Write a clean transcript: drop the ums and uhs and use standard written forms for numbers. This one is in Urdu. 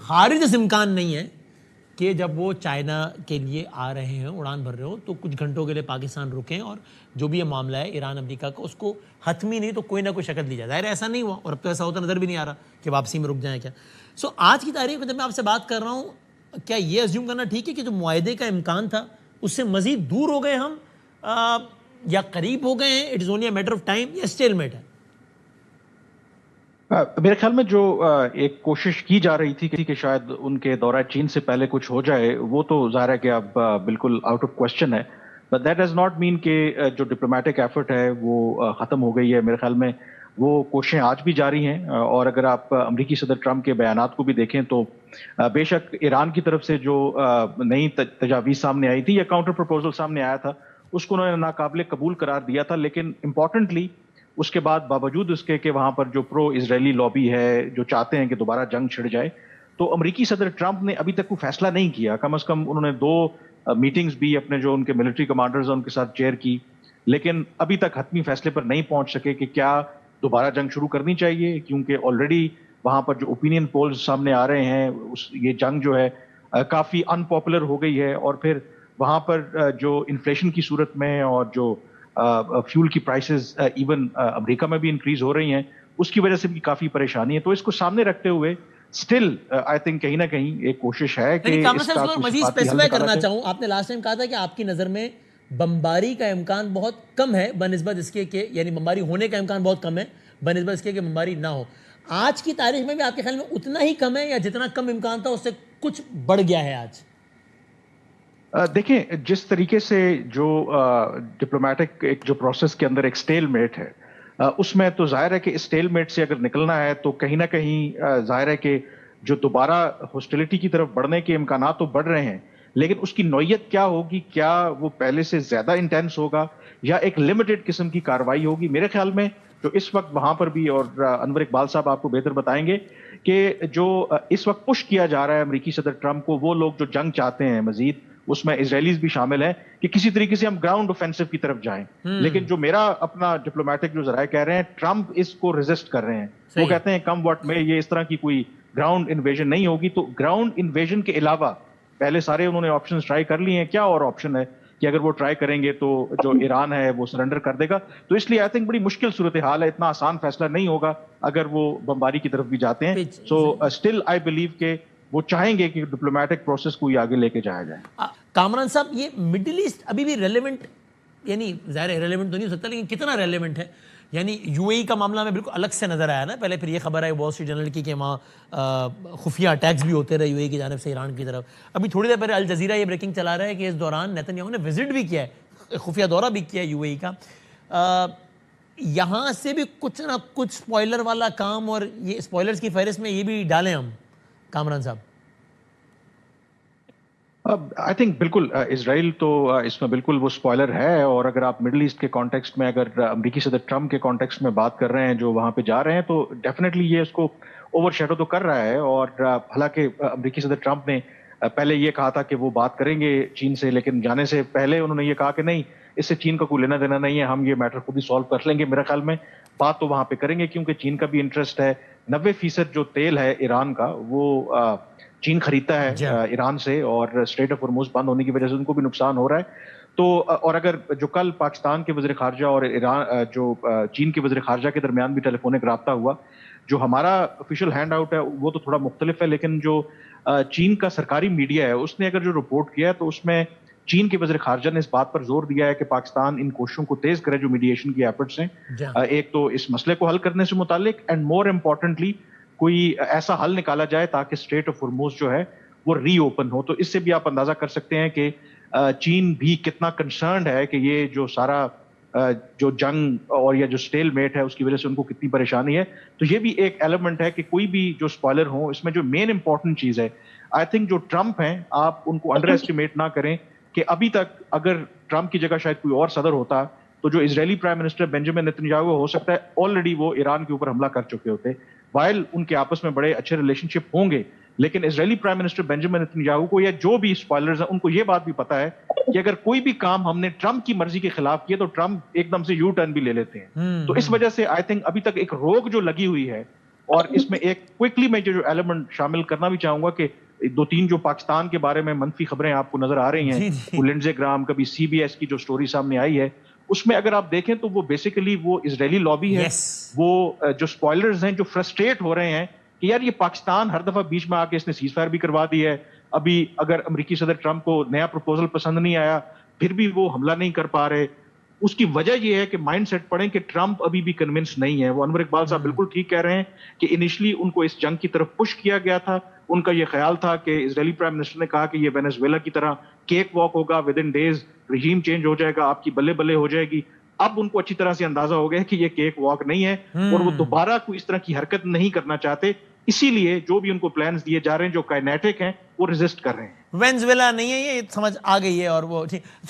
خارج سے امکان نہیں ہے کہ جب وہ چائنا کے لیے آ رہے ہیں اڑان بھر رہے ہو تو کچھ گھنٹوں کے لیے پاکستان رکیں اور جو بھی یہ معاملہ ہے ایران امریکہ کا اس کو حتمی نہیں تو کوئی نہ کوئی شکل دی جائے. ظاہر ایسا نہیں ہوا اور اب تو ایسا ہوتا نظر بھی نہیں آ رہا کہ واپسی میں رک جائیں کیا. سو آج کی تاریخ میں جب میں آپ سے بات کر رہا ہوں کیا یہ ازیوم کرنا ٹھیک ہے کہ جو معاہدے کا امکان تھا اس سے مزید دور ہو گئے ہم یا قریب ہو گئے ہیں, it is only a matter of time, یا اسٹیل میٹ ہے؟ میرے خیال میں جو ایک کوشش کی جا رہی تھی کہ شاید ان کے دورہ چین سے پہلے کچھ ہو جائے, وہ تو ظاہر ہے کہ اب بالکل آؤٹ آف کوشچن ہے. But that does not mean کہ جو ڈپلومیٹک ایفرٹ ہے وہ ختم ہو گئی ہے. میرے خیال میں وہ کوششیں آج بھی جاری ہیں, اور اگر آپ امریکی صدر ٹرمپ کے بیانات کو بھی دیکھیں تو بے شک ایران کی طرف سے جو نئی تجاویز سامنے آئی تھی یا کاؤنٹر پروپوزل سامنے آیا تھا اس کو انہوں نے ناقابل قبول قرار دیا تھا, لیکن امپورٹنٹلی اس کے بعد باوجود اس کے کہ وہاں پر جو پرو اسرائیلی لابی ہے جو چاہتے ہیں کہ دوبارہ جنگ چھڑ جائے, تو امریکی صدر ٹرمپ نے ابھی تک کوئی فیصلہ نہیں کیا. کم از کم انہوں نے 2 میٹنگز بھی اپنے جو ان کے ملٹری کمانڈرز ہیں ان کے ساتھ چیئر کی, لیکن ابھی تک حتمی فیصلے پر نہیں پہنچ سکے کہ کیا دوبارہ جنگ شروع کرنی چاہیے, کیونکہ آلریڈی وہاں پر جو اوپینین پولز سامنے آ رہے ہیں یہ جنگ جو ہے کافی ان پاپولر ہو گئی ہے. اور پھر وہاں پر جو انفلیشن کی صورت میں اور جو فیول کی پرائسز ایون امریکہ میں بھی انکریز ہو رہی ہیں, اس کی وجہ سے بھی کافی پریشانی ہے. تو اس کو سامنے رکھتے ہوئے اسٹل آئی تھنک کہیں نہ کہیں ایک کوشش ہے کہ اس کا مزید اسپیسیفائی کرنا چاہوں. آپ نے لاسٹ ٹائم کہا تھا کہ آپ کی نظر میں بمباری کا امکان بہت کم ہے بنسبت اس کے کہ, یعنی بمباری ہونے کا امکان بہت کم ہے بنسبت اس کے کہ بمباری نہ ہو. آج کی تاریخ میں بھی آپ کے خیال میں اتنا ہی کم ہے یا جتنا کم امکان تھا اس سے کچھ بڑھ گیا ہے آج؟ دیکھیں, جس طریقے سے جو ڈپلومیٹک ایک جو پروسیس کے اندر ایک سٹیل میٹ ہے, اس میں تو ظاہر ہے کہ اس سٹیل میٹ سے اگر نکلنا ہے تو کہیں نہ کہیں ظاہر ہے کہ جو دوبارہ ہاسٹیلٹی کی طرف بڑھنے کے امکانات تو بڑھ رہے ہیں, لیکن اس کی نوعیت کیا ہوگی, کیا وہ پہلے سے زیادہ انٹینس ہوگا یا ایک لمیٹڈ قسم کی کارروائی ہوگی. میرے خیال میں جو اس وقت وہاں پر بھی, اور انور اقبال صاحب آپ کو بہتر بتائیں گے کہ جو اس وقت پش کیا جا رہا ہے امریکی صدر ٹرمپ کو, وہ لوگ جو جنگ چاہتے ہیں مزید, اس میں اسرائیلیز بھی شامل ہیں, کہ کسی طریقے سے ہم گراؤنڈ اوفینسو کی طرف جائیں. لیکن جو میرا اپنا ڈپلومیٹک جو ذرائع کہہ رہے ہیں, ٹرمپ اس کو ریزسٹ کر رہے ہیں. وہ کہتے ہیں کم واٹ میں یہ اس طرح کی کوئی گراؤنڈ انویژن نہیں ہوگی. تو گراؤنڈ انویژن کے علاوہ پہلے سارے انہوں نے آپشنز ٹرائی کر لیے ہیں, کیا اور آپشن ہے کہ اگر وہ ٹرائی کریں گے تو جو ایران ہے وہ سرنڈر کر دے گا. تو اس لیے آئی تھنک بڑی مشکل صورتحال ہے, اتنا آسان فیصلہ نہیں ہوگا اگر وہ بمباری کی طرف بھی جاتے ہیں. سو اسٹل آئی بلیو کہ وہ چاہیں گے کہ ڈپلومیٹک پروسیس کو آگے لے کے جایا جائے. کامران صاحب, یہ مڈل ایسٹ ابھی بھی ریلیونٹ, یعنی ظاہر ریلیونٹ تو نہیں ہو سکتا لیکن کتنا ریلیونٹ ہے؟ یعنی یو اے ای کا معاملہ میں بالکل الگ سے نظر آیا نا پہلے, پھر یہ خبر آئی وال اسٹریٹ جرنل کی کہ وہاں خفیہ اٹیکس بھی ہوتے رہے یو اے ای کی جانب سے ایران کی طرف. ابھی تھوڑی دیر پہلے الجزیرہ یہ بریکنگ چلا رہا ہے کہ اس دوران نیتن یاہو نے وزٹ بھی کیا ہے, خفیہ دورہ بھی کیا ہے یو اے ای کا. یہاں سے بھی کچھ نہ کچھ اسپوائلر والا کام, اور یہ اسپوائلرز کی فہرست میں یہ بھی ڈالیں ہم کامران صاحب. آئی تھنک بالکل اسرائیل تو اس میں بالکل وہ اسپوائلر ہے. اور اگر آپ مڈل ایسٹ کے کانٹیکسٹ میں, اگر امریکی صدر ٹرمپ کے کانٹیکسٹ میں بات کر رہے ہیں جو وہاں پہ جا رہے ہیں, تو ڈیفینیٹلی یہ اس کو اوور شیڈو تو کر رہا ہے. اور حالانکہ امریکی صدر ٹرمپ نے پہلے یہ کہا تھا کہ وہ بات کریں گے چین سے, لیکن جانے سے پہلے انہوں نے یہ کہا کہ نہیں, اس سے چین کا کوئی لینا دینا نہیں ہے, ہم یہ میٹر خود ہی سالو کر لیں گے. میرے خیال میں بات تو وہاں پہ کریں گے کیونکہ چین کا بھی انٹرسٹ ہے. 90% جو تیل ہے ایران کا وہ چین خریدتا ہے ایران سے, اور اسٹریٹ آف ہرمز بند ہونے کی وجہ سے ان کو بھی نقصان ہو رہا ہے. تو اور اگر جو کل پاکستان کے وزیر خارجہ اور ایران جو چین کے وزیر خارجہ کے درمیان بھی ٹیلی فونک رابطہ ہوا, جو ہمارا آفیشیل ہینڈ آؤٹ ہے وہ تو تھوڑا مختلف ہے, لیکن جو چین کا سرکاری میڈیا ہے اس نے اگر جو رپورٹ کیا ہے تو اس میں چین کے وزیر خارجہ نے اس بات پر زور دیا ہے کہ پاکستان ان کوششوں کو تیز کرے جو میڈیشن کی ایفرٹس ہیں, ایک تو اس مسئلے کو حل کرنے سے متعلق, اینڈ مور امپورٹنٹلی کوئی ایسا حل نکالا جائے تاکہ اسٹریٹ آف ہرمز جو ہے وہ ری اوپن ہو. تو اس سے بھی آپ اندازہ کر سکتے ہیں کہ چین بھی کتنا کنسرنڈ ہے کہ یہ جو سارا جو جنگ اور یا جو سٹیل میٹ ہے اس کی وجہ سے ان کو کتنی پریشانی ہے. تو یہ بھی ایک ایلیمنٹ ہے کہ کوئی بھی جو اسپوائلر ہوں, اس میں جو مین امپورٹنٹ چیز ہے, آئی تھنک جو ٹرمپ ہیں آپ ان کو انڈر ایسٹیمیٹ نہ کریں کہ ابھی تک اگر ٹرمپ کی جگہ شاید کوئی اور صدر ہوتا تو جو اسرائیلی prime minister Benjamin Netanyahu ہو سکتا ہے آلریڈی وہ ایران کے اوپر حملہ کر چکے ہوتے. وائل ان کے آپس میں بڑے اچھے ریلیشن شپ ہوں گے, لیکن اسرائیلی prime minister Benjamin Netanyahu کو یا جو بھی اسپوائلرز ہیں ان کو یہ بات بھی پتا ہے کہ اگر کوئی بھی کام ہم نے ٹرمپ کی مرضی کے خلاف کیا تو ٹرمپ ایک دم سے یو ٹرن بھی لے لیتے ہیں. تو اس وجہ سے آئی تھنک ابھی تک ایک روک جو لگی ہوئی ہے اور اس میں ایک کوئکلی میں جو ایلیمنٹ شامل کرنا بھی چاہوں گا کہ دو تین جو پاکستان کے بارے میں منفی خبریں آپ کو نظر آ رہی ہیں, وہ لنڈزے گرام, کبھی سی بی ایس کی جو سٹوری سامنے آئی ہے, اس میں اگر آپ دیکھیں تو وہ بیسیکلی وہ اسرائیلی لابی ہے, وہ جو سپوائلرز ہیں جو فرسٹریٹ ہو رہے ہیں کہ یار یہ پاکستان ہر دفعہ بیچ میں آ کے اس نے سیز فائر بھی کروا دی ہے, ابھی اگر امریکی صدر ٹرمپ کو نیا پروپوزل پسند نہیں آیا پھر بھی وہ حملہ نہیں کر پا رہے. اس کی وجہ یہ ہے کہ مائنڈ سیٹ پڑھیں کہ ٹرمپ ابھی بھی کنونس نہیں ہے. وہ انور اقبال صاحب بالکل ٹھیک کہہ رہے ہیں کہ انیشلی ان کو اس جنگ کی طرف پش کیا گیا تھا, ان کا یہ خیال تھا کہ اسرائیلی پرائم منسٹر نے کہا کہ یہ وینیزویلا کی طرح کیک واک ہوگا, within days regime change ہو جائے گا, آپ کی بلے بلے ہو جائے گی. اب ان کو اچھی طرح سے اندازہ ہو گیا کہ یہ کیک واک نہیں ہے اور وہ دوبارہ کوئی اس طرح کی حرکت نہیں کرنا چاہتے, اسی لیے جو بھی ان کو پلانز دیے جا رہے ہیں جو کائنیٹک ہیں وہ ریزسٹ کر رہے ہیں. وینزویلا نہیں ہے, یہ سمجھ آ گئی ہے. اور وہ